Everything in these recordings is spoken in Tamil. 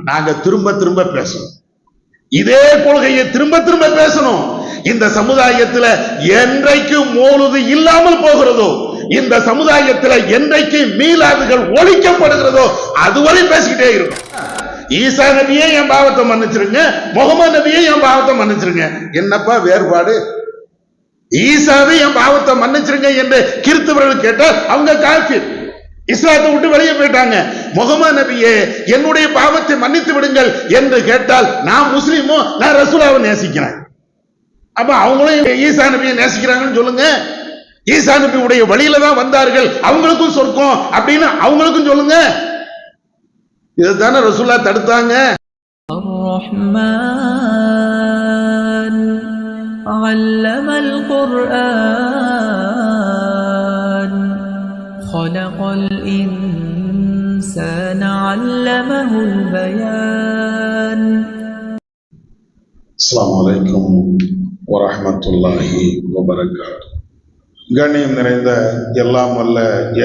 நாங்க திரும்ப திரும்ப பேசணும். இதே கொள்கையை திரும்ப திரும்ப பேசணும். இந்த சமுதாயத்தில் என்றைக்கு மௌலூது இல்லாமல் போகிறதோ, இந்த சமுதாயத்தில் என்றைக்கு மீலாதுகள் ஒழிக்கப்படுகிறதோ அதுவரை பேசிக்கிட்டே இருக்கும். ஈசா நபியே என் பாவத்தை மன்னிச்சிருங்க, முகமது நபியே என் பாவத்தை மன்னிச்சிருங்க. என்னப்பா வேறுபாடு? ஈசாவை என் பாவத்தை மன்னிச்சிருங்க என்று கிறிஸ்தவர்கள் கேட்டால் அவங்க காஃபிர், இஸ்லாத்தை விட்டு வெளியே போயிட்டாங்க. முகமது நபியே என்னுடைய பாவத்தை மன்னித்து விடுங்கள் என்று கேட்டால் நான் முஸ்லீமோ, நான் ரசூலாவை நேசிக்கிறேன். அப்ப அவங்களும் ஈசா நபியை நேசிக்கிறாங்கன்னு சொல்லுங்க. ஈசா நபி உடைய வழியில தான் வந்தார்கள், அவங்களுக்கும் சொர்க்கம் அப்படின்னு அவங்களுக்கும் சொல்லுங்க. இதுதானே ரசூலா தடுத்தாங்க. علم القرآن خلق الإنسان علمه البيان. அஸ்ஸலாமு அலைக்கும் வரஹ்மத்துல்லாஹி வபரகாத்துஹு. கண்ணியம் நிறைந்த எல்லாம் வல்ல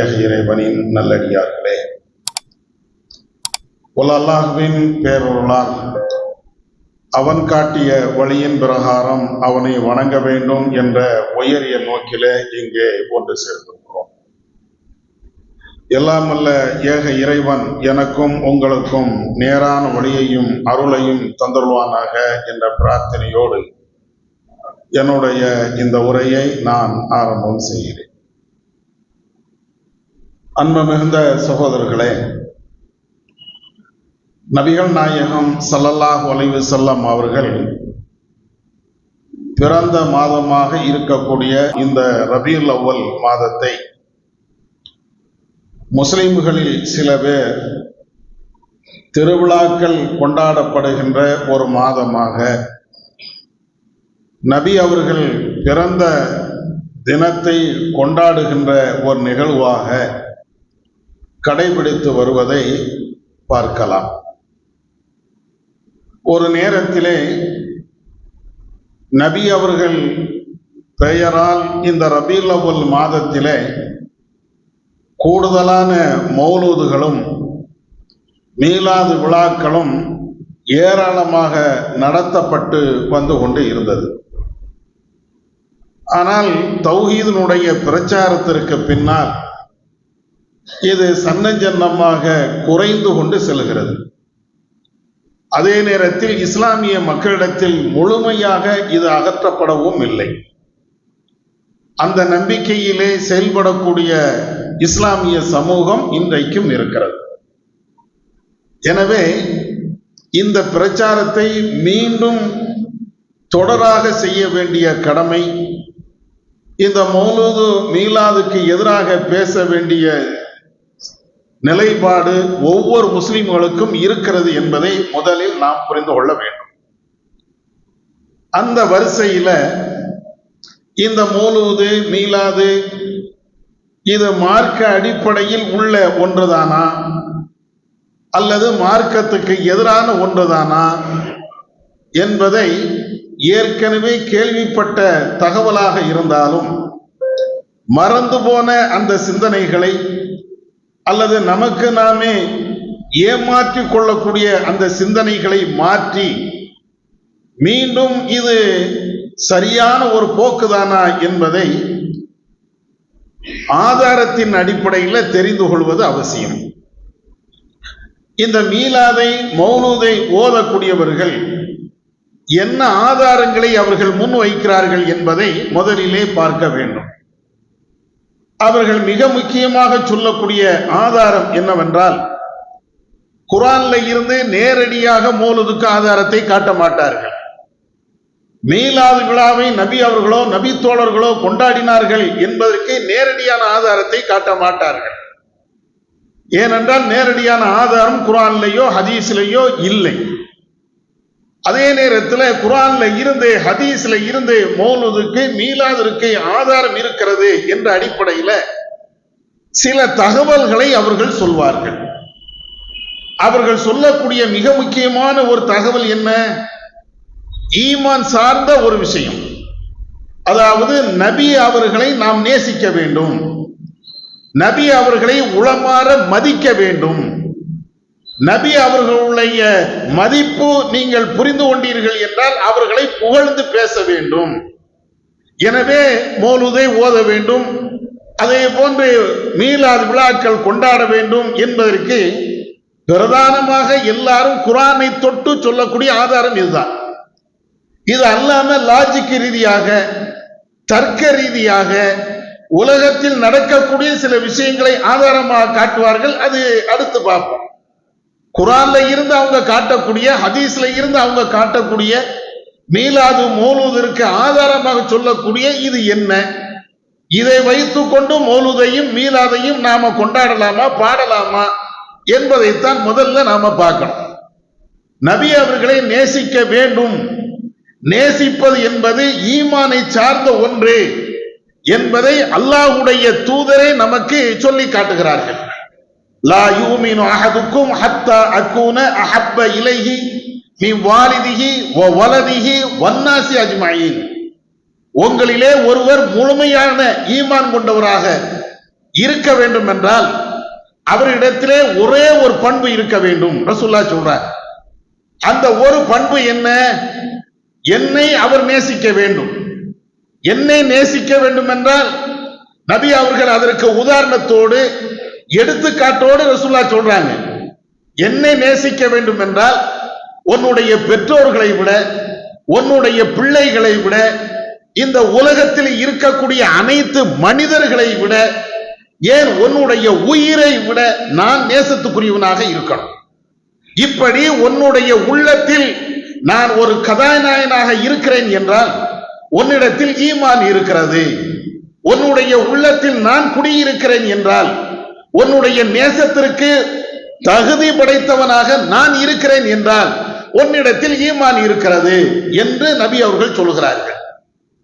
ஏக இறைவனின் நல்லடியார்களே, அல்லாஹ்வின் பேரருளால் அவன் காட்டிய வழியின் பிரகாரம் அவனை வணங்க வேண்டும் என்ற உயரிய நோக்கிலே இங்கே ஒன்று சேர்ந்திருக்கிறோம். எல்லாம் வல்ல ஏக இறைவன் எனக்கும் உங்களுக்கும் நேரான வழியையும் அருளையும் தந்தருள்வானாக என்ற பிரார்த்தனையோடு என்னுடைய இந்த உரையை நான் ஆரம்பம் செய்கிறேன். அன்பு மிகுந்த சகோதரர்களே, நபிகள் நாயகம் ஸல்லல்லாஹு அலைஹி வஸல்லம் அவர்கள் பிறந்த மாதமாக இருக்கக்கூடிய இந்த ரபீஉல் அவ்வல் மாதத்தை முஸ்லிம்களில் சில பேர் திருவிழாக்கள் கொண்டாடப்படுகின்ற ஒரு மாதமாக, நபி அவர்கள் பிறந்த தினத்தை கொண்டாடுகின்ற ஒரு நிகழ்வாக கடைபிடித்து வருவதை பார்க்கலாம். ஒரு நேரத்திலே நபி அவர்கள் பெயரால் இந்த ரபீஉல் அவ்வல் மாதத்திலே கூடுதலான மௌலூதுகளும் மீலாது விழாக்களும் ஏராளமாக நடத்தப்பட்டு வந்து கொண்டு இருந்தது. ஆனால் தௌஹீதினுடைய பிரச்சாரத்திற்கு பின்னால் இது சன்னஞ்சன்னமாக குறைந்து கொண்டு செல்கிறது. அதே நேரத்தில் இஸ்லாமிய மக்களிடத்தில் முழுமையாக இது அகற்றப்படவும் இல்லை. அந்த நம்பிக்கையிலே செயல்படக்கூடிய இஸ்லாமிய சமூகம் இன்றைக்கும் இருக்கிறது. எனவே இந்த பிரச்சாரத்தை மீண்டும் தொடராக செய்ய வேண்டிய கடமை, இந்த மௌலூது மீலாதுக்கு எதிராக பேச வேண்டிய நிலைப்பாடு ஒவ்வொரு முஸ்லிம்களுக்கும் இருக்கிறது என்பதை முதலில் நாம் புரிந்து கொள்ள வேண்டும். அந்த வரிசையில இந்த மௌலூது மீலாது இது மார்க்க அடிப்படையில் உள்ள ஒன்றுதானா அல்லது மார்க்கத்துக்கு எதிரான ஒன்றுதானா என்பதை ஏற்கனவே கேள்விப்பட்ட தகவலாக இருந்தாலும் மறந்து போன அந்த சிந்தனைகளை அல்லது நமக்கு நாமே ஏமாற்றிக் கொள்ளக்கூடிய அந்த சிந்தனைகளை மாற்றி மீண்டும் இது சரியான ஒரு போக்குதானா என்பதை ஆதாரத்தின் அடிப்படையில் தெரிந்து கொள்வது அவசியம். இந்த மீலாதை மௌலூதை ஓதக்கூடியவர்கள் என்ன ஆதாரங்களை அவர்கள் முன் வைக்கிறார்கள் என்பதை முதலிலே பார்க்க வேண்டும். அவர்கள் மிக முக்கியமாக சொல்லக்கூடிய ஆதாரம் என்னவென்றால், குர்ஆன்ல இருந்து நேரடியாக மௌலூதுக்கு ஆதாரத்தை காட்ட மாட்டார்கள். மீலாது விழாவை நபி அவர்களோ நபி தோழர்களோ கொண்டாடினார்கள் என்பதற்கு நேரடியான ஆதாரத்தை காட்ட மாட்டார்கள். ஏனென்றால் நேரடியான ஆதாரம் குர்ஆன்லயோ ஹதீஸ்லயோ இல்லை. அதே நேரத்தில் குர்ஆன்ல இருந்து ஹதீஸ்ல இருந்து மௌலூதுக்கு மீலாதிற்கு ஆதாரம் இருக்கிறது என்ற அடிப்படையில் சில தகவல்களை அவர்கள் சொல்வார்கள். அவர்கள் சொல்லக்கூடிய மிக முக்கியமான ஒரு தகவல் என்ன? ஈமான் சார்ந்த ஒரு விஷயம். அதாவது நபி அவர்களை நாம் நேசிக்க வேண்டும், நபி அவர்களை உளமாற மதிக்க வேண்டும், நபி அவர்களுடைய மதிப்பு நீங்கள் புரிந்து கொண்டீர்கள் என்றால் அவர்களை புகழ்ந்து பேச வேண்டும். எனவே மௌலூதை ஓத வேண்டும், அதே போன்று மீலாது விழாக்கள் கொண்டாட வேண்டும் என்பதற்கு பிரதானமாக எல்லாரும் குர்ஆனை தொட்டு சொல்லக்கூடிய ஆதாரம் இதுதான். இது அல்லாம லாஜிக் ரீதியாக, தர்க்க ரீதியாக உலகத்தில் நடக்கக்கூடிய சில விஷயங்களை ஆதாரமாக காட்டுவார்கள். அது அடுத்து பார்ப்போம். குர்ஆன்ல இருந்து அவங்க காட்டக்கூடிய, ஹதீஸ்ல இருந்து அவங்க காட்டக்கூடிய மீலாது மௌலூதிற்கு ஆதாரமாக சொல்லக்கூடிய இது என்ன, இதை வைத்துக் கொண்டு மௌலூதையும் மீலாதையும் நாம கொண்டாடலாமா பாடலாமா என்பதைத்தான் முதல்ல நாம பார்க்கணும். நபி அவர்களை நேசிக்க வேண்டும். நேசிப்பது என்பது ஈமானை சார்ந்த ஒன்று என்பதை அல்லாஹ்வுடைய தூதரே நமக்கு சொல்லி காட்டுகிறார்கள். லா யூமினு அஹதுக்கும் ஹத்தா அகூன அஹப்ப இலைஹி மின் வாலிதிஹி வ வலதிஹி வன்னாசி அஜ்மஈன். உங்களிலே ஒருவர் முழுமையான ஈமான் கொண்டவராக இருக்க வேண்டும் என்றால் அவரிடத்திலே ஒரே ஒரு பண்பு இருக்க வேண்டும். ரசூலுல்லாஹ் சொல்றார். அந்த ஒரு பண்பு என்ன? என்னை அவர் நேசிக்க வேண்டும். என்னை நேசிக்க வேண்டும் என்றால் நபி அவர்கள் அதற்கு உதாரணத்தோடு எடுத்துக்காட்டோடு ரசூலுல்லாஹ் சொல்றாங்க. என்னை நேசிக்க வேண்டும் என்றால் உன்னுடைய பெற்றோர்களை விட, உன்னுடைய பிள்ளைகளை விட, இந்த உலகத்தில் இருக்கக்கூடிய அனைத்து மனிதர்களை விட, ஏன் உன்னுடைய உயிரை விட நான் நேசத்துக்குரியவனாக இருக்கணும். இப்படி உன்னுடைய உள்ளத்தில் நான் ஒரு கதாநாயகனாக இருக்கிறேன் என்றால் உன்னிடத்தில் ஈமான் இருக்கிறது. உன்னுடைய உள்ளத்தில் நான் குடியிருக்கிறேன் என்றால் உன்னுடைய நேசத்திற்கு தகுதி படைத்தவனாக நான் இருக்கிறேன் என்றால் உன்னிடத்தில் ஈமான் இருக்கிறது என்று நபி அவர்கள் சொல்கிறார்கள்.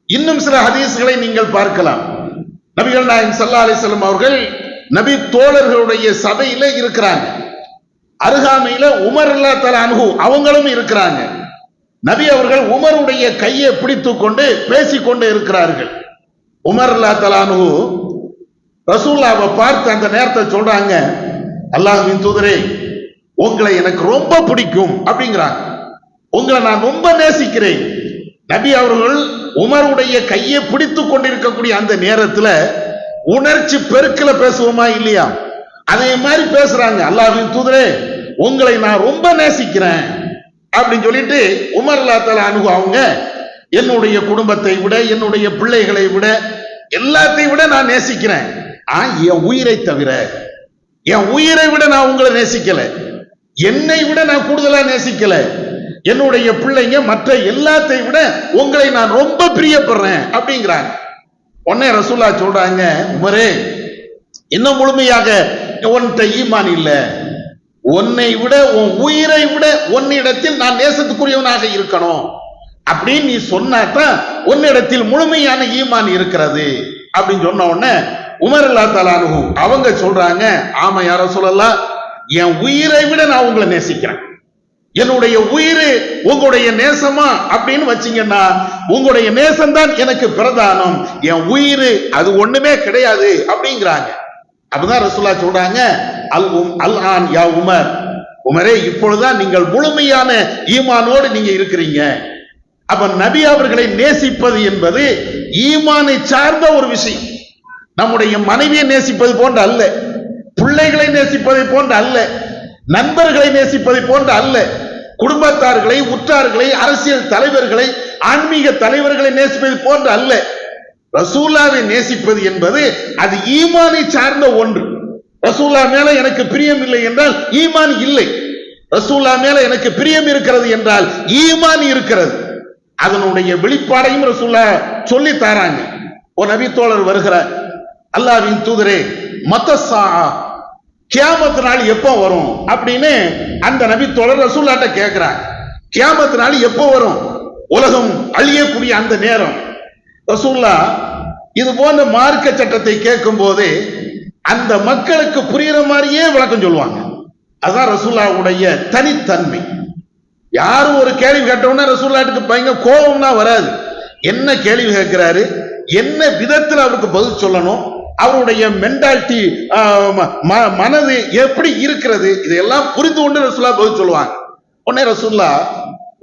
இன்னும் சில ஹதீஸ்களை நீங்கள் பார்க்கலாம். நபிகள் நாயகம் ஸல்லல்லாஹு அலைஹி வஸல்லம் அவர்கள் நபி தோழர்களுடைய சபையில இருக்கிறாங்க. அருகாமையில உமர் ரலியல்லாஹு தஆலா அன்ஹு அவங்களும் இருக்கிறாங்க. நபி அவர்கள் உமருடைய கையை பிடித்துக் கொண்டு பேசிக்கொண்டு இருக்கிறார்கள். உமர் ரலியல்லாஹு தஆலா அன்ஹு ரசூலுல்லாஹ்வை பார்த்து அந்த நேரத்தை சொல்றாங்க, அல்லாஹ்வின் தூதரே, உங்களை எனக்கு ரொம்ப பிடிக்கும் அப்படிங்கிறாங்க. உங்களை நான் ரொம்ப நேசிக்கிறேன். நபி அவர்கள் உமருடைய கையை பிடித்துக் கொண்டிருக்கக்கூடிய அந்த நேரத்துல உணர்ச்சி பெருக்கல பேசுவோமா இல்லையா? அதே மாதிரி பேசுறாங்க. அல்லாஹ்வின் தூதரே, உங்களை நான் ரொம்ப நேசிக்கிறேன் அப்படின்னு சொல்லிட்டு உமர் ரலியல்லாஹு தஆலா அன்ஹு அவங்க என்னுடைய குடும்பத்தை விட, என்னுடைய பிள்ளைகளை விட, எல்லாத்தையும் விட நான் நேசிக்கிறேன். என் உயிரை தவிர, என் உயிரை விட நான் உங்களை நேசிக்கல, என்னை விட நான் கூடுதலா நேசிக்கல, என்னுடைய பிள்ளைங்க மற்ற எல்லாத்தையும் விட உங்களை நான் ரொம்ப பிரியப்படுறேன் அப்படிங்கிறாங்க. உடனே ரசூலுல்லாஹ் சொல்றாங்க, உமரே, இன்னும் முழுமையாக உன்கிட்ட ஈமான் இல்ல, உன்னை விட, உன் உயிரை விட உன்னிடத்தில் நான் நேசத்துக்குரியவனாக இருக்கணும் அப்படின்னு நீ சொன்னாதான் உன்னிடத்தில் முழுமையான ஈமான் இருக்கிறது அப்படின்னு சொன்ன உடனே உமர் ரலியல்லாஹு தஆலா அன்ஹு அவங்க சொல்றாங்க, ஆமா யா ரசூலல்லாஹ், என் உயிரை விட நான் உங்களை நேசிக்கிறேன். என்னுடைய உயிர் உங்களுடைய நேசமா அப்படின்னு வச்சீங்கன்னா உங்களுடைய நேசம்தான் எனக்கு பிரதானம், என் உயிர் அது ஒண்ணுமே கிடையாது அப்படிங்கிறாங்க. அப்பதான் ரசூலுல்லாஹ் சொல்றாங்க, அல் ஆன் யா உமர், உமரே, இப்பொழுதுதான் நீங்கள் முழுமையான ஈமானோடு நீங்க இருக்கிறீங்க. அப்ப நபி அவர்களை நேசிப்பது என்பது ஈமானை சார்ந்த ஒரு விஷயம். நம்முடைய மனைவியை நேசிப்பது போன்ற அல்ல, பிள்ளைகளை நேசிப்பதை போன்ற அல்ல, நண்பர்களை நேசிப்பதை போன்ற அல்ல, குடும்பத்தார்களை, உற்றார்களை, அரசியல் தலைவர்களை, ஆன்மீக தலைவர்களை நேசிப்பது போன்ற அல்ல. ரசூலுல்லாஹ்வை நேசிப்பது என்பது அது ஈமானை சார்ந்த ஒன்று. ரசூலுல்லாஹ் மேல எனக்கு பிரியம் இல்லை என்றால் ஈமான் இல்லை. ரசூலுல்லாஹ் மேல எனக்கு பிரியம் இருக்கிறது என்றால் ஈமான் இருக்கிறது. அதனுடைய வெளிப்பாடையும் ரசூலுல்லாஹ் சொல்லி தராங்க. ஒரு நபி தோழர் வருகிறார், அல்லாஹ்வின் தூதரே, மத்தஸா, கியாமத் நாள் எப்போ வரும் அப்படின்னு அந்த நபி தோழர் ரசூலுல்லாஹ்ட்ட கேட்கிறாங்க. கியாமத் நாள் எப்போ வரும்? உலகம் அழியக்கூடிய அந்த நேரம். ரசூலுல்லாஹ் இது போன்ற மார்க்க சட்டத்தை கேட்கும் போது அந்த மக்களுக்கு புரியுற மாதிரியே விளக்கம் சொல்லுவாங்க. அதுதான் ரசூலுல்லாஹ்வுடைய தனித்தன்மை. யாரும் ஒரு கேள்வி கேட்டவுடனே ரசூலுல்லாஹ்வுக்கு பயங்கர கோபம்னா வராது. என்ன கேள்வி கேட்கிறாரு, என்ன விதத்தில் அவருக்கு பதில் சொல்லணும், அவருடைய மென்டாலிட்டி, மனது எப்படி இருக்கிறது, இதையெல்லாம் புரிந்து கொண்டு ரசூலா பதில் சொல்லுவாங்க. உடனே ரசூல்லா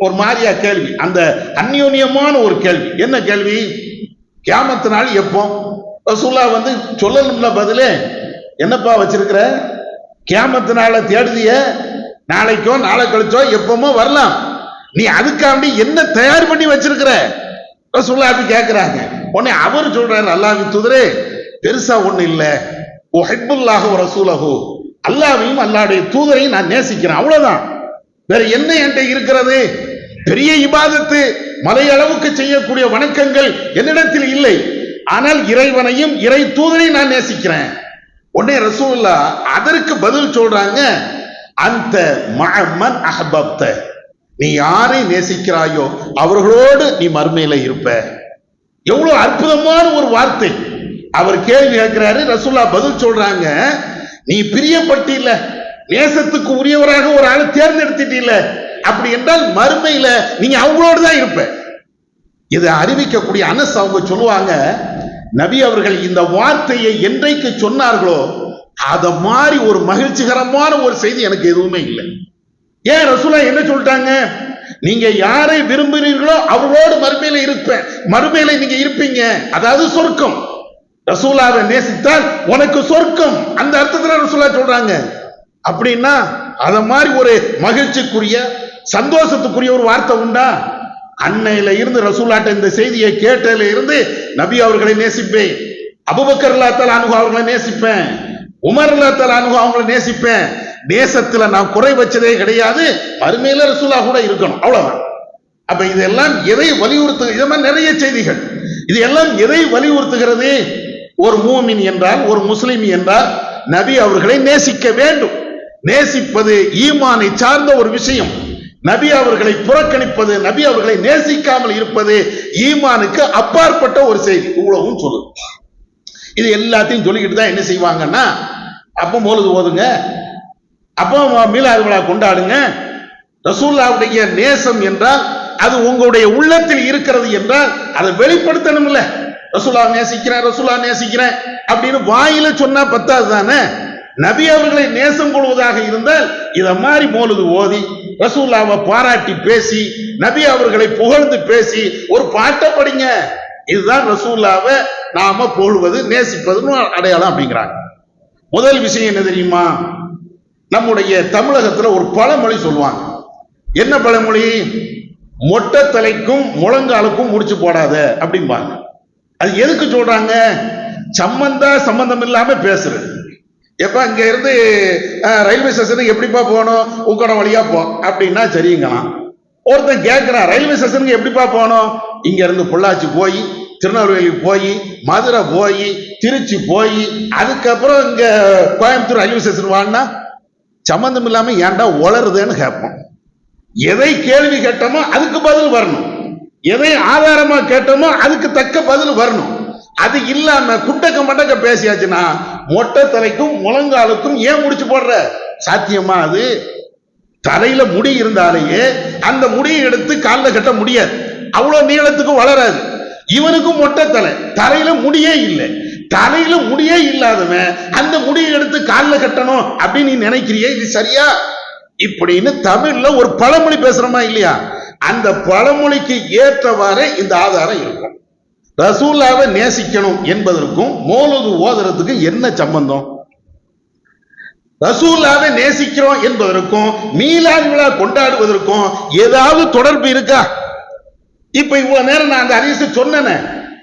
ஒரு மாதிரியா கேள்வி, அந்த அந்யோன்யமான ஒரு கேள்வி. என்ன கேள்வி? கியாமத்து நாள் எப்போ? ரசூல்லா சொல்லணும்ல பதிலே. என்னப்பா வச்சிருக்கிற? கியாமத்து நாளை தேடுதிய? நாளைக்கோ நாளை கழிச்சோ எப்பமோ வரலாம். நீ அதுக்காண்டி என்ன தயார் பண்ணி வச்சிருக்கிற? ரசூல்லா அப்படி கேட்கிறாங்க. உடனே அவர் சொல்றாரு, அல்லாஹ்வின் தூதரே, பெருசா ஒண்ணு இல்ல, உஹிப்புல்லாஹு வ ரசூலஹு, அல்லாஹ்வையும் அல்லாஹ்வுடைய தூதரையும் நான் நேசிக்கிறேன், அவ்வளவுதான். வேற என்ன என்கிட்ட இருக்கிறது? பெரிய இபாதத்து, மலையளவுக்கு செய்யக்கூடிய வணக்கங்கள் என்னிடத்தில் இல்லை. ஆனால் இறைவனையும் இறை தூதரையும் நான் நேசிக்கிறேன். உடனே ரசூலுல்லாஹ் அதற்கு பதில் சொல்றாங்க, அந்த மஅமன் அஹ்பப்த, நீ யாரை நேசிக்கிறாயோ அவர்களோடு நீ மறுமையில இருப்ப. எவ்வளவு அற்புதமான ஒரு வார்த்தை. அவர் கேள்வி கேட்கிறாரு, ரசூலுல்லாஹ் பதில் சொல்றாங்க, நீ பிரியப்பட்டில்ல, நேசத்துக்கு உரியவராக ஒரு ஆளை தேர்ந்தெடுத்துட்டீல்ல, அப்படி என்றால் மறுமையில நீங்க அவங்களோடு தான் இருப்ப. இதை அறிவிக்கக்கூடிய அனஸ் அவங்க சொல்லுவாங்க, நபி அவர்கள் இந்த வார்த்தையை என்றைக்கு சொன்னார்களோ அத மாதிரி ஒரு மகிழ்ச்சிகரமான ஒரு செய்தி எனக்கு எதுவுமே இல்லை. ஏன் ரசூலா என்ன சொல்லிட்டாங்க? நீங்க யாரை விரும்புகிறீர்களோ அவர்களோடு மறுமையில இருப்பேன், மறுமையில நீங்க இருப்பீங்க, அதாவது சொர்க்கம். ரசூலாவை நேசித்தால் உனக்கு சொர்க்கம், அந்த அர்த்தத்துல ரசூலா சொல்றாங்க. அப்படின்னா அத மாதிரி ஒரு மகிழ்ச்சிக்குரிய சந்தோஷத்துக்குரிய ஒரு வார்த்தை உண்டா? அன்னையில இருந்து ரசூலாட்ட இந்த செய்தியை கேட்டதுல இருந்து நபி அவர்களை நேசிப்பேன், அபூபக்கர் ரலியல்லாஹு தஆலா அன்ஹு அவர்களை நேசிப்பேன், உமர் ரலியல்லாஹு தஆலா அன்ஹு அவர்களை நேசிப்பேன். நேசத்துல நான் குறை வச்சதே கிடையாது. மறுமையில ரசூலா கூட இருக்கணும், அவ்வளவுதான். அப்ப இதெல்லாம் எதை வலியுறுத்து? இது மாதிரி நிறைய செய்திகள். இது எல்லாம் எதை வலியுறுத்துகிறது? ஒரு மூமின் என்றால், ஒரு முஸ்லிம் என்றால் நபி அவர்களை நேசிக்க வேண்டும். நேசிப்பது ஈமானை சார்ந்த ஒரு விஷயம். நபி அவர்களை புறக்கணிப்பது, நபி அவர்களை நேசிக்காமல் இருப்பது ஈமானுக்கு அப்பாற்பட்ட ஒரு செய்தி. இவ்வளவும் சொல்லுது. இது எல்லாத்தையும் சொல்லிக்கிட்டு தான் என்ன செய்வாங்கன்னா, அப்ப மௌலிது ஓதுங்க, அப்போ மீலாது விழா கொண்டாடுங்க. ரசூலுல்லாஹ்வுடைய நேசம் என்றால் அது உங்களுடைய உள்ளத்தில் இருக்கிறது என்றால் அதை வெளிப்படுத்தணும். இல்ல ரசூலா நேசிக்கிறேன், ரசூலா நேசிக்கிறேன் அப்படின்னு வாயில சொன்னா பத்தாது தானே. நபி அவர்களை நேசம் கொள்வதாக இருந்தால் இத மாதிரி மௌலிது ஓதி, ரசூலுல்லாஹ்வை பாராட்டி பேசி, நபி அவர்களை புகழ்ந்து பேசி ஒரு பாட்டை படிங்க. இதுதான் ரசூலுல்லாஹ்வை நாம புகழ்வது, நேசிப்பதுன்னு அடையாளம் அப்படிங்கிறாங்க. முதல் விஷயம் என்ன தெரியுமா? நம்முடைய தமிழகத்துல ஒரு பழமொழி சொல்லுவாங்க. என்ன பழமொழி? மொட்டை தலைக்கும் முழங்காலுக்கும் முடிச்சு போடாத அப்படிம்பாங்க. அது எதுக்கு சொல்றாங்க? சம்பந்தம் இல்லாம பேசுறது. எப்ப இங்க இருந்து ரயில்வே ஸ்டேஷனுக்கு எப்படிப்பா போகணும்? உக்கடம் வழியா போ அப்படின்னா சரிங்களாம். ஒருத்தன் கேட்கிறான், ரயில்வே ஸ்டேஷனுக்கு எப்படிப்பா போகணும்? இங்க இருந்து பொள்ளாச்சி போய், திருநெல்வேலி போய், மதுரை போய், திருச்சி போய், அதுக்கப்புறம் இங்க கோயம்புத்தூர் ரயில்வே ஸ்டேஷன் வாங்கினா சம்பந்தம் இல்லாம ஏன்டா உளருதுன்னு கேட்போம். எதை கேள்வி கேட்டோமோ அதுக்கு பதில் வரணும், எதை ஆதாரமா கேட்டோமோ அதுக்கு தக்க பதில் வரணும். அது இல்லாம குட்டக்க மட்டக்க பேசியாச்சுன்னா மொட்டை தலைக்கும் முழங்காலுக்கும் ஏன் முடிச்சு போடுற? சாத்தியமா? அது தலையில முடி இருந்தாலேயே அந்த முடியை எடுத்து காலில் கட்ட முடியாது, அவ்வளவு நீளத்துக்கு வளராது. இவனுக்கும் மொட்டை தலை, தலையில முடியே இல்லை. தலையில முடியே இல்லாதவன் அந்த முடியை எடுத்து காலில் கட்டணும் அப்படின்னு நீ நினைக்கிறியே, இது சரியா? இப்படின்னு தமிழ்ல ஒரு பழமொழி பேசுறோமா இல்லையா? அந்த பழமொழிக்கு ஏற்றவாறே இந்த ஆதாரம் இருக்கும். ரசூலுல்லாஹ்வை நேசிக்கணும் என்பதற்கும் மௌலிது ஓதுறதுக்கு என்ன சம்பந்தம்? ரசூலுல்லாஹ்வை நேசிக்கிறோம் என்பதற்கும் மீலாது விழா கொண்டாடுவதற்கும் ஏதாவது தொடர்பு இருக்கா? இப்ப இவ்வளவு நேரம் நான் அந்த ஹதீஸை சொன்னேனே,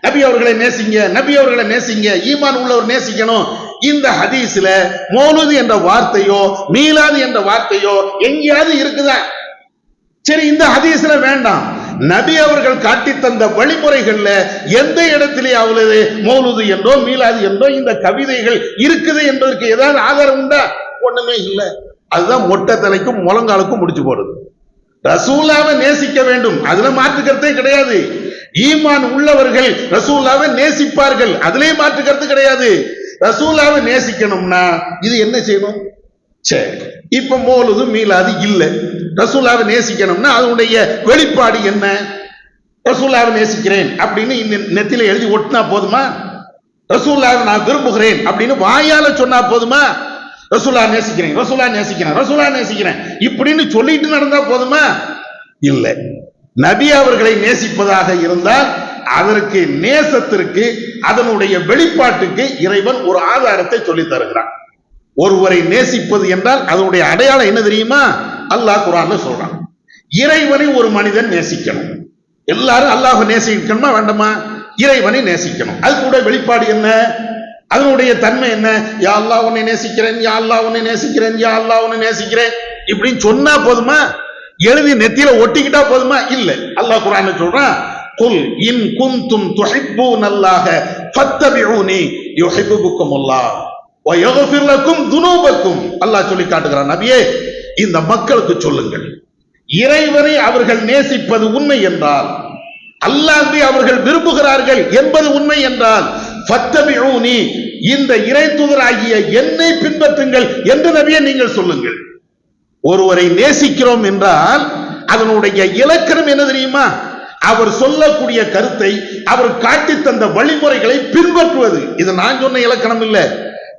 நபி அவர்களை நேசிங்க, நபி அவர்களை நேசிங்க, ஈமான் உள்ளவர் நேசிக்கணும். இந்த ஹதீஸ்ல மௌலிது என்ற வார்த்தையோ மீலாது என்ற வார்த்தையோ எங்கேயாவது இருக்குதா? சரி, இந்த ஹதீஸ்ல வேண்டாம், நபி அவர்கள் காட்டி தந்த வழிமுறைகள்ல எந்த இடத்திலேயாவது மௌலிது என்றோ மீலாது என்றோ இந்த கவிதைகள் இருக்குது என்பதற்கு ஏதாவது ஆதாரம் உண்டா? ஒண்ணுமே இல்லை. அதுதான் மொட்டை தலைக்கும் முழங்காலுக்கும் முடிச்சு போடுது. ரசூலுல்லாஹ்வை நேசிக்க வேண்டும், அதுல மாற்று கருத்தே கிடையாது. ஈமான் உள்ளவர்கள் ரசூலுல்லாஹ்வை நேசிப்பார்கள், அதுலயே மாற்று கருத்து கிடையாது. ரசூலுல்லாஹ்வை நேசிக்கணும்னா இது என்ன செய்யணும்? சரி, இப்ப மௌலிது மீலாது இல்ல, ரசூலுல்லாஹ்வை நேசிக்கணும்னா அதனுடைய வெளிப்பாடு என்ன? ரசூலுல்லாஹ்வை நேசிக்கிறேன் அப்படின்னு நெத்தில எழுதி ஒட்டினா போதுமா? ரசூலுல்லாஹ்வை நான் விரும்புகிறேன் அப்படின்னு வாயால சொன்னா போதுமா? ரசூலுல்லாஹ் நேசிக்கிறேன், ரசூலுல்லாஹ் நேசிக்கிறேன், ரசூலுல்லாஹ் நேசிக்கிறேன் இப்படின்னு சொல்லிட்டு நடந்தா போதுமா? இல்ல. நபி அவர்களை நேசிப்பதாக இருந்தால் அதற்கு நேசத்திற்கு அதனுடைய வெளிப்பாட்டுக்கு இறைவன் ஒரு ஆதாரத்தை சொல்லி தருகிறான். ஒருவரை நேசிப்பது என்றால் அதனுடைய அடையாளம் என்ன தெரியுமா? அல்லாஹ் குர்ஆன்ல சொல்றான். இறைவனை ஒரு மனிதன் நேசிக்கணும். எல்லாரும் அல்லாஹ்வை நேசிக்கணுமா வேண்டாமா? இறைவனை நேசிக்கணும். அது கூட வெளிப்பாடு என்ன? அதனுடைய தன்மை என்ன? யா அல்லாஹ் உன்னை நேசிக்கிறேன், யா அல்லாஹ் உன்னை நேசிக்கிறேன், யா அல்லாஹ் உன்னை நேசிக்கிறேன் இப்படின்னு சொன்னா போதுமா? எழுதி நெத்தியில ஒட்டிக்கிட்டா போதுமா? இல்ல. அல்லாஹ் குர்ஆன்ல சொல்றான், குல் இன் குன்தும் துஹிப்பூனல்லாஹ ஃபத்தபிஊனி யுஹிப்புக்குமுல்லாஹ் வ யக்ஃபிர் லக்கும் துனூபக்கும். அல்லாஹ் சொல்லி காட்டுகிறான், நபியே இந்த மக்களுக்கு சொல்லுங்கள், இறைவனை அவர்கள் நேசிப்பது உண்மை என்றால், அல்லாஹ்வை அவர்கள் விரும்புகிறார்கள் என்பது உண்மை என்றால், ஃபத்தபிஊனி இந்த இறை தூதராகிய என்னை பின்பற்றுங்கள் என்று நபியே நீங்கள் சொல்லுங்கள். ஒருவரை நேசிக்கிறோம் என்றால் அதனுடைய இலக்கணம் என்ன தெரியுமா? அவர் சொல்லக்கூடிய கருத்தை, அவர் காட்டி தந்த வழிமுறைகளை பின்பற்றுவது. இது நான் சொன்ன இலக்கணம் இல்ல,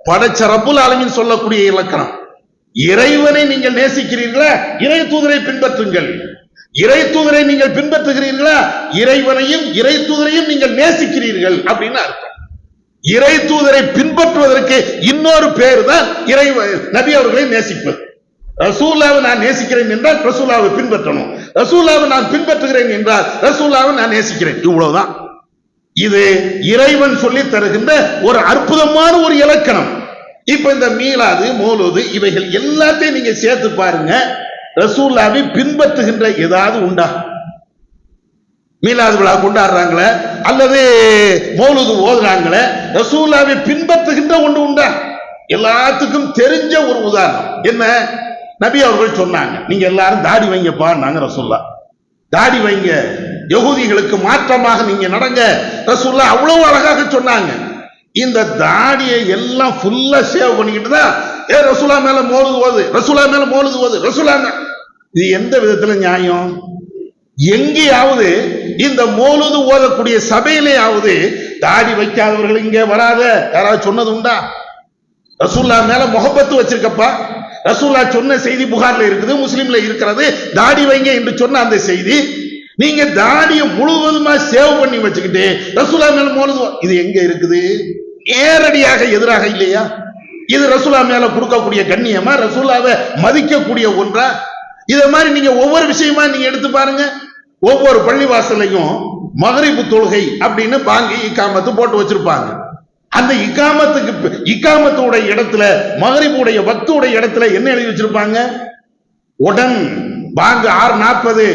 படைச்ச ரப்புல் ஆலமீன் சொல்லக்கூடிய இலக்கணம். இறைவனை நீங்கள் நேசிக்கிறீர்களா? இறை தூதரை பின்பற்றுங்கள். இறை தூதரை நீங்கள் பின்பற்றுகிறீர்களா? இறைவனையும் இறை தூதரையும் நீங்கள் நேசிக்கிறீர்கள் அப்படின்னு அர்த்தம். இறை தூதரை பின்பற்றுவதற்கு இன்னொரு பேர் தான் நபி அவர்களை நேசிப்பது. ரசூலுல்லாஹ்வை நான் நேசிக்கிறேன் என்றால் ரசூலுல்லாஹ்வை பின்பற்றணும். ரசூலுல்லாஹ்வை நான் பின்பற்றுகிறேன் என்றால் ரசூலுல்லாஹ்வை நான் நேசிக்கிறேன். இவ்வளவுதான். இது இறைவன் சொல்லி தருகின்ற ஒரு அற்புதமான ஒரு இலக்கணம். இப்ப இந்த மீலாது, மௌலூது இவைகள் எல்லாத்தையும் நீங்க சேர்த்து பாருங்க, ரசூலுல்லாஹ்வை பின்பற்றுகின்ற ஏதாவது உண்டா? மீலாது விழா கொண்டாடுறாங்களே அல்லது மௌலூது ஓதுறாங்களே, ரசூலுல்லாஹ்வை பின்பற்றுகின்ற ஒன்று உண்டா? எல்லாத்துக்கும் தெரிஞ்ச ஒரு உதாரணம் என்ன? நபி அவர்கள் சொன்னாங்க, நீங்க எல்லாரும் தாடி வைங்கப்பா. நாங்க ரசூலுல்லாஹ் தாடி வைங்க, யகூதிகளுக்கு மாற்றமாக நீங்க நடங்க. ரசூலுல்லாஹ் அவ்வளவு அழகாக சொன்னாங்க. இந்த தாடியை எல்லாம் ஃபுல்லா சேவ் பண்ணிக்கிட்டு தான் ரசூலுல்லாஹ் மேல மௌலூது ஓது, ரசூலுல்லாஹ் மேல மௌலூது ஓது, ரசூலுல்லாஹ். இது எந்த விதத்துல நியாயம்? எங்கேயாவது இந்த மௌலூது ஓதக்கூடிய சபையிலேயாவது தாடி வைக்காதவர்கள் இங்கே வராத யாராவது சொன்னது உண்டா? ரசூலுல்லாஹ் மேல முஹப்பத்து வச்சிருக்கப்பா. ரசூலுல்லாஹ் சொன்ன செய்தி புகார்ல இருக்குது, முஸ்லிம்ல இருக்கிறது. தாடி வைங்க என்று சொன்ன அந்த செய்தி, நீங்க தாடியை முழுவதுமா சேவ் பண்ணி வச்சுக்கிட்டு ரசூலுல்லாஹ் மேல மௌலூது, இது எங்க இருக்குது? நேரடியாக எதிராக இல்லையா? இது ரசூலுல்லாஹ் மேல கொடுக்கக்கூடிய கண்ணியமா? ரசூலுல்லாஹ்வை மதிக்கக்கூடிய ஒன்றா? இத மாதிரி நீங்க ஒவ்வொரு விஷயமா நீங்க எடுத்து பாருங்க. ஒவ்வொரு பள்ளிவாசலையும் மக்ரிப் தொழுகை அப்படின்னு பாங்கி இக்காமத்து போட்டு வச்சிருப்பாங்க. அந்த இக்காமத்துடைய இடத்துல, மக்ரிபுடைய வக்துடைய இடத்துல என்ன எழுதி வச்சிருப்பாங்க? உடன் பாங்கு 6:40,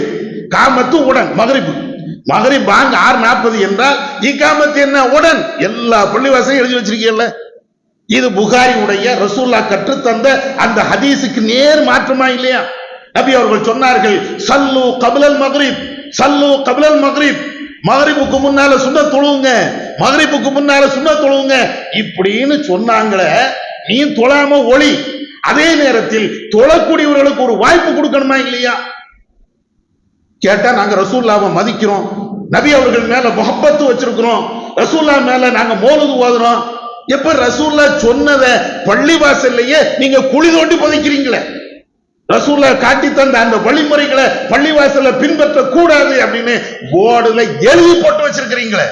காமத்து உடன். மக்ரிப் பாங்கு 6:40 என்றால் இக்காமத்து என்ன? உடன். எல்லா பள்ளிவாசலையும் எழுதி வச்சிருக்கீங்கல்ல. இது புகாரி உடைய ரசூலுல்லாஹ் கற்றுத்தந்த அந்த ஹதீஸுக்கு நேர் மாற்றமா இல்லையா? நபி அவர்கள் சொன்னார்கள், சல்லு கப்லல் மக்ரிப், சல்லு கப்லல் மக்ரிப், மக்ரிபுக்கு முன்னால சுன்னத் தொழுவுங்க, மக்ரிபுக்கு முன்னால சுன்னத் தொழுவுங்க இப்படின்னு சொன்னாங்களே. நீ தொழாம ஒளி, அதே நேரத்தில் தொழக்கூடியவர்களுக்கு ஒரு வாய்ப்பு கொடுக்கணுமா இல்லையா? கேட்டா நாங்க ரசூலுல்லாஹ்வை மதிக்கிறோம், நபி அவர்கள் மேல முஹப்பத்து வச்சிருக்கிறோம், ரசூலுல்லாஹ் மேல நாங்க மௌலூது ஓதுறோம். எப்ப ரசூலுல்லாஹ் சொன்னதை பள்ளிவாசல்லையே நீங்க குழி தோண்டி புதைக்கிறீங்களே. ரசூலுல்லாஹ் காட்டி தந்த அந்த வழிமுறைகளை பள்ளிவாசல்ல பின்பற்ற கூடாது அப்படின்னு போர்டுல எழுதி போட்டு வச்சிருக்கிறீங்களே.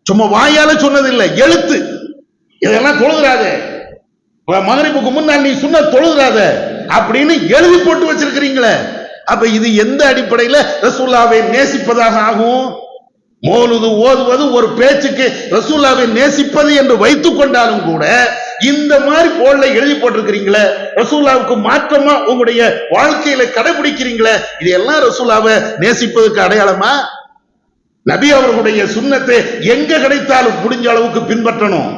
சும்மா வாயால சொன்னது இல்ல, எழுத்து. இதெல்லாம் தொழுகிறாத, மக்ரிபுக்கு முன்னால் நீ சுன்னத் தொழுகிறாத அப்படின்னு எழுதி போட்டு வச்சிருக்கிறீங்களே. அப்ப இது எந்த அடிப்படையில ரசூலுல்லாஹ்வை நேசிப்பதாக ஆகும்? மௌலூது ஓதுவது ஒரு பேச்சுக்கு ரசூலுல்லாஹ்வை நேசிப்பது என்று வைத்துக் கொண்டாலும் கூட இந்த மாதிரி போர்டுல எழுதி போட்டிருக்கிறீங்களே, ரசூலுல்லாஹ்வுக்கு மாற்றமா உங்களுடைய வாழ்க்கையில கடைபிடிக்கிறீங்களே, இது எல்லாம் ரசூலுல்லாஹ்வை நேசிப்பதற்கு அடையாளமா? நபி அவர்களுடைய சுன்னத்தை எங்க கிடைத்தாலும் முடிஞ்ச அளவுக்கு பின்பற்றணும்.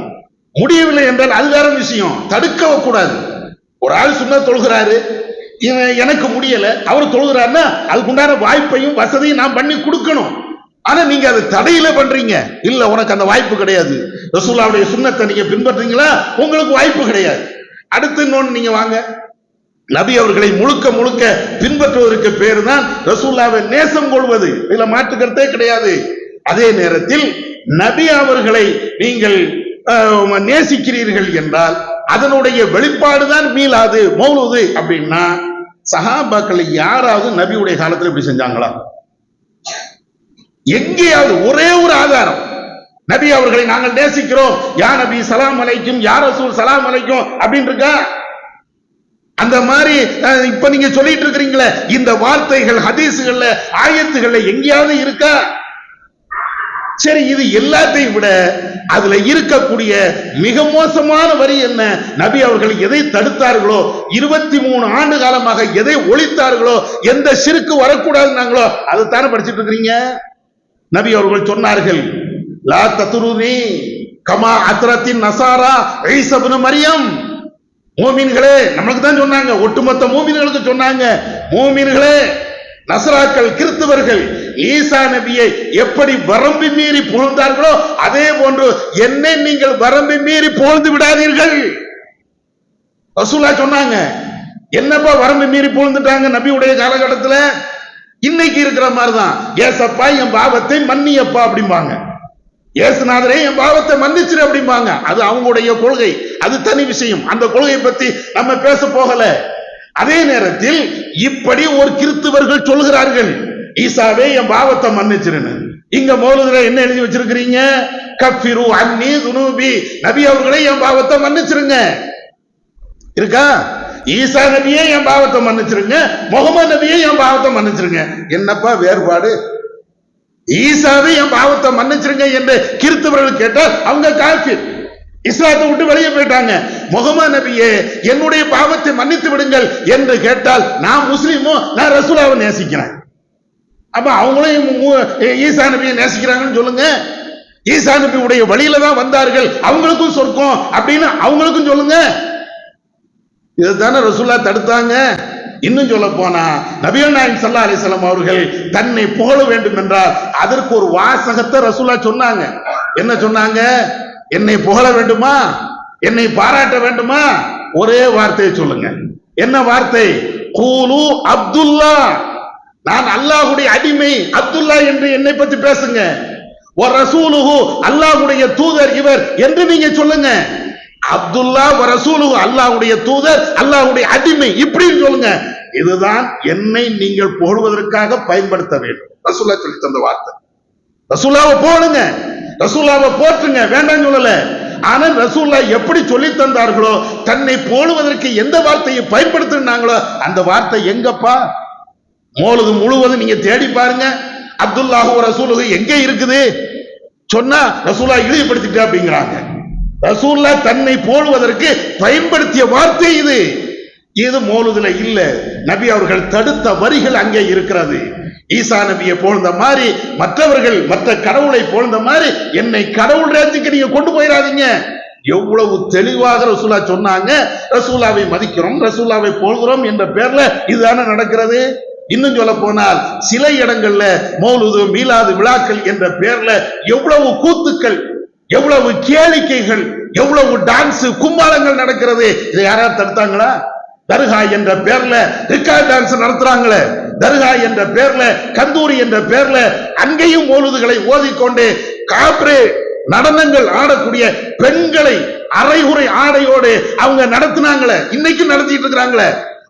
முடியவில்லை என்றால் அது வேற விஷயம், தடுக்க கூடாது. ஒரு ஆள் சுன்னத் தொழுகிறாரு, எனக்கு முடியல, அவர் தொழுகிறாருன்னா அதுக்குண்டான வாய்ப்பையும் வசதியும் நான் பண்ணி கொடுக்கணும். ஆனா நீங்க அதை தடையில பண்றீங்க. இல்ல, உனக்கு அந்த வாய்ப்பு கிடையாது. ரசூலுல்லாஹ்வுடைய சுன்னத்தை நீங்க பின்பற்றீங்களா, உங்களுக்கு வாய்ப்பு கிடையாது. அடுத்து இன்னொன்னு நீங்க வாங்க, நபி அவர்களை முழுக்க முழுக்க பின்பற்றுவதற்கு பேரு தான் ரசூலுல்லாஹ்வை நேசம் கொள்வது. இதுல மாற்று கருத்தே கிடையாது. அதே நேரத்தில் நபி அவர்களை நீங்கள் நேசிக்கிறீர்கள் என்றால் அதனுடைய வெளிப்பாடுதான் மீலாது மௌலூது அப்படின்னா சஹாபாக்கள் யாராவது நபியுடைய காலத்துல இப்படி செஞ்சாங்களா? எங்கேயாவது ஒரே ஒரு ஆதாரம் நபி அவர்களை நாங்கள் நேசிக்கிறோம், யா நபி சலாம் அலைக்கும், யா ரசூல் சலாம் அலைக்கும் அப்படின்னு இருக்கா? அந்த மாதிரி இப்ப நீங்க சொல்லிட்டு இருக்கிறீங்களே இந்த வார்த்தைகள் ஹதீஸ்கள்ல ஆயத்துகள்ல எங்கேயாவது இருக்கா? சரி, இது எல்லாத்தையும் விட அதுல இருக்கக்கூடிய மிக மோசமான வரி என்ன? நபி அவர்கள் எதை தடுத்தார்களோ, 23 ஆண்டு காலமாக எதை ஒழித்தார்களோ, எந்த ஷிர்க்கு வரக்கூடாதுன்னாங்களோ அதைத்தானே படிச்சுட்டு இருக்கிறீங்க. நபி அவர்கள் சொன்னார்கள், லா தத்ருனி கமா அத்ரத்தின் நசாரா ஈஸா இப்னு மரியம். மூமின்களே, நம்மளுக்கு தான் சொன்னாங்க, ஒட்டுமொத்த மூமின்களுக்கு சொன்னாங்க, மூமின்களே, நசராக்கள் கிறிஸ்தவர்கள் ஈசா நபியை எப்படி வரம்பு மீறி புகழ்ந்தார்களோ அதே போன்று என்னை நீங்கள் வரம்பு மீறி புகழ்ந்து விடாதீர்கள். ரசூலுல்லாஹ் சொன்னாங்க. என்னப்பா வரம்பு மீறி புகழ்ந்துட்டாங்க நபியுடைய காலகட்டத்தில்? இன்னைக்கு இருக்கிற மாதிரிதான், ஏசப்பா என் பாவத்தை மன்னியப்பா அப்படிம்பாங்க, ஏசுநாதரே என் பாவத்தை மன்னிச்சிரு அப்படிம்பாங்க. அது அவங்களுடைய கொள்கை, அது தனி விஷயம். அந்த கொள்கையை பத்தி நம்ம பேச போகல. அதே நேரத்தில் இப்படி ஒரு கிறிஸ்தவர்கள் சொல்கிறார்கள், ஈசாவே என் பாவத்தை மன்னிச்சிருன்னு. இங்க மௌலூதுல என்ன எழுதி வச்சிருக்கிறீங்க? கஃபிரு அன்னி துனூபி, நபி அவர்களே என் பாவத்தை மன்னிச்சிருங்க இருக்கா? ஈசா நபியே என் பாவத்தை மன்னிச்சிருங்க, முகமது நபியே என் பாவத்தை மன்னிச்சிருங்க. என்னப்பா வேறுபாடு? ஈசாவே என் பாவத்தை மன்னிச்சிருங்க என்று கிறிஸ்தவர்கள் கேட்டால் அவங்க காஃபிர், இஸ்லாத்தை விட்டு வெளியே போயிட்டாங்க. முகமது நபியே என்னுடைய பாவத்தை மன்னித்து விடுங்கள் என்று கேட்டால் நான் முஸ்லீமோ, நான் ரசூலாவை நேசிக்கிறேன். அப்ப அவங்களும் ஈசா நபியை நேசிக்கிறாங்கன்னு சொல்லுங்க. ஈசா நபி உடைய வழியில தான் வந்தார்கள், அவங்களுக்கும் சொர்க்கம் அப்படின்னு அவங்களுக்கும் சொல்லுங்க. இதுதானே ரசூலுல்லாஹ் தடுத்தாங்க. இன்னும் சொல்ல போனா நபிகள் நாயகம் ஸல்லல்லாஹு அலைஹி வஸல்லம் அவர்கள் தன்னை புகழ வேண்டும் என்றால் அதற்கு ஒரு வாசகத்தை ரசூலுல்லாஹ் சொன்னாங்க. என்ன சொன்னாங்க? என்னை புகழ வேண்டுமா, என்னை பாராட்ட வேண்டுமா, ஒரே வார்த்தையை சொல்லுங்க. என்ன வார்த்தை? கூலு அப்துல்லா, நான் அல்லாஹ்வுடைய அடிமை அப்துல்லா என்று என்னை பத்தி பேசுங்க. வ ரசூலுஹு, அல்லாஹ்வுடைய தூதர் இவர் என்று நீங்க சொல்லுங்க. அப்துல்லா வ ரசூலுஹு, அல்லாஹ்வுடைய தூதர், அல்லாஹ்வுடைய அடிமை இப்படின்னு சொல்லுங்க. இதுதான் என்னை நீங்கள் புகழ்வதற்காக பயன்படுத்த வேண்டும். ரசூலுல்லாஹ் சொல்லி தந்த வார்த்தை. ரசூலுல்லாஹ்வை போடுங்க, ரசூலுல்லாஹ்வை போற்றுங்க, வேண்டாம் சொல்லல. ஆனால் ரசூலுல்லாஹ் எப்படி சொல்லி தந்தார்களோ, தன்னை போடுவதற்கு எந்த வார்த்தையை பயன்படுத்தினாங்களோ அந்த வார்த்தை எங்கப்பா? மௌலூது முழுவதும் நீங்க தேடி பாருங்க, அப்துல்லாஹு ரசூலுஹு எங்க இருக்குது? சொன்னா ரசூலுல்லாஹ் இழிவுபடுத்திட்டு அப்படிங்கிறாங்க. ரசூலுல்லாஹ் தன்னை போடுவதற்கு பயன்படுத்திய வார்த்தை இது. இது மௌலூதுல இல்ல. நபி அவர்கள் தடுத்த வரிகள் அங்கே இருக்கிறது. ஈசா நபியை போழ்ந்த மாதிரி மற்றவர்கள் மற்ற கடவுளை போழ்ந்த மாதிரி என்னை கடவுள் ராஜ்யத்துக்கு நீங்க கொண்டு போயிடாதீங்க. எவ்வளவு தெளிவாக ரசூலுல்லாஹ் சொன்னாங்க. ரசூலுல்லாஹ்வை மதிக்கிறோம், ரசூலுல்லாஹ்வை போழ்கிறோம் என்ற பேர்ல இதுதானே நடக்கிறது. இன்னும் சொல்ல போனால் சில இடங்கள்ல மௌலூது மீலாது விழாக்கள் என்ற பேர்ல எவ்வளவு கூத்துக்கள், எவ்வளவு கேளிக்கைகள், எவ்வளவு டான்ஸ் கும்பாலங்கள் நடக்கிறது. இதை யாராவது தடுத்தாங்களா? தர்கா என்ற பேர்ல ரிக்கார்ட் டான்ஸ் நடத்துறாங்களே, தர்கா என்ற பேர்ல, கந்தூரி என்ற பேர்ல அங்கேயும் மௌலூதுகளை ஓதிக்கொண்டு காப்ரே நடனங்கள் ஆடக்கூடிய பெண்களை அரைகுறை ஆடையோடு அவங்க நடத்தினாங்களே, இன்னைக்கும் நடத்திட்டு இருக்கிறாங்களே,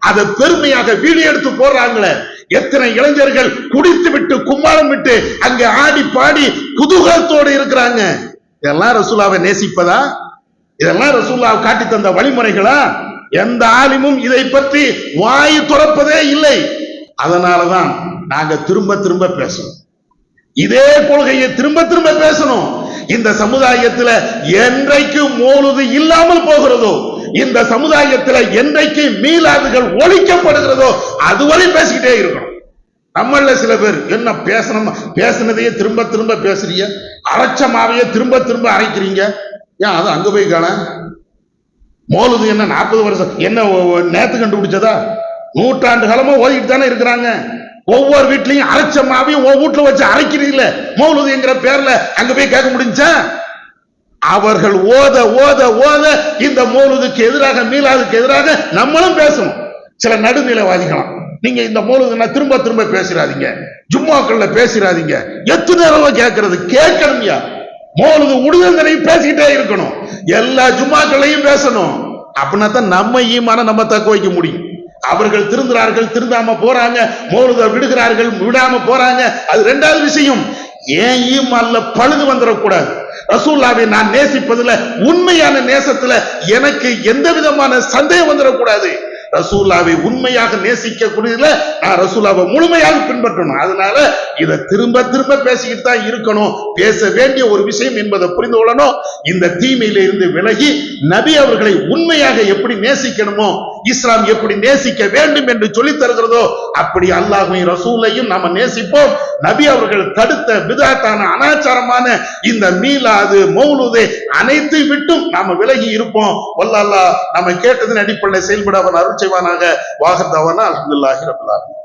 அதை பெருமையாக வீடியோ எடுத்து போடுறாங்களே. எத்தனை இளைஞர்கள் குடித்து விட்டு கும்மாளம் விட்டு அங்க ஆடி பாடி குதூகலத்தோடு இருக்கிறாங்க. இதெல்லாம் ரசூலுல்லாஹ்வை நேசிப்பதா? இதெல்லாம் ரசூலுல்லாஹ் காட்டி தந்த வழிமுறைகளா? எந்த ஆலிமும் இதை பற்றி வாய் துறப்பதே இல்லை. அதனாலதான் நாங்க திரும்ப திரும்ப பேசணும், இதே கொள்கையை திரும்ப திரும்ப பேசணும். இந்த சமுதாயத்தில் என்றைக்கு மௌலூது இல்லாமல் போகிறதோ, இந்த சமுதாயத்தில் என்றைக்கு மீலாதுகள் ஒழிக்கப்படுகிறதோ அதுவரை பேசிக்கிட்டே இருக்கணும். நம்மள சில பேர் என்ன பேசணும், பேசினதையே திரும்ப திரும்ப பேசுறீங்க, அரைச்சமாவையே திரும்ப திரும்ப அரைக்கிறீங்க. ஏன் அது அங்க போய் காண? மௌலூது என்ன 40 வருஷம் என்ன நேத்து கண்டுபிடிச்சதா? நூற்றாண்டு காலமா ஓதிக்கிட்டு தானே இருக்கிறாங்க. ஒவ்வொரு வீட்லயும் அரைச்சமாவையும் ஒவ்வொரு வீட்டுல வச்சு அரைக்கிறீங்கள, மௌலூது என்கிற பேர்ல அங்க போய் கேட்க முடிஞ்சா? அவர்கள் ஓத ஓத ஓத இந்த மௌலூதுக்கு எதிராக மீலாதுக்கு எதிராக நம்மளும் பேசணும். சில நடுநிலைவாதிகளாம், நீங்க இந்த மௌலூதுன்னா திரும்ப திரும்ப பேசிடாதீங்க, ஜும்மாக்கள்ல பேசிடாதீங்க, எத்தனை நேரம் கேட்கறது? கேட்கணும்யா. மௌலுது உடுதலை பேசிக்கிட்டே இருக்கணும், எல்லா ஜும்மாக்களையும் பேசணும். அப்படின்னா தான் நம்ம ஈமான நம்ம தக்க வைக்க முடியும். அவர்கள் திருந்துறார்கள், திருந்தாம போறாங்க, மௌலுத விடுகிறார்கள், விடாம போறாங்க, அது ரெண்டாவது விஷயம். ஏன் ஈமான்ல பழுது வந்துடக்கூடாது. ரசூலுல்லாஹ்வை நான் நேசிப்பதுல, உண்மையான நேசத்துல எனக்கு எந்த விதமான சந்தேகம் வந்துடக்கூடாது. ரசூலுல்லாஹ்வை உண்மையாக நேசிக்கக்கூடியதுல நான் ரசூலுல்லாஹ்வை முழுமையாக பின்பற்றணும். அதனால இதை திரும்ப திரும்ப பேசிக்கிட்டு தான் இருக்கணும். பேச வேண்டிய ஒரு விஷயம் என்பதை புரிந்து கொள்ளணும். இந்த தீமையில இருந்து விலகி நபி அவர்களை உண்மையாக எப்படி நேசிக்கணுமோ, இஸ்லாம் எப்படி நேசிக்க வேண்டும் என்று சொல்லி தருகிறதோ அப்படி அல்லாஹ்வையும் ரசூலையும் நாம நேசிப்போம். நபி அவர்கள் தடுத்த பிதஅத்தான அனாச்சாரமான இந்த மீலாது, மௌலூது அனைத்து விட்டும் நாம விலகி இருப்போம். வல்லல்லாஹ் நம்ம கேட்டதன் அடிப்படையில் செயல்பட அவன் அருள் செய்வானாக. வாஹர் தவானா அல்ஹம்துலில்லாஹி ரப்பில் ஆலமீன்.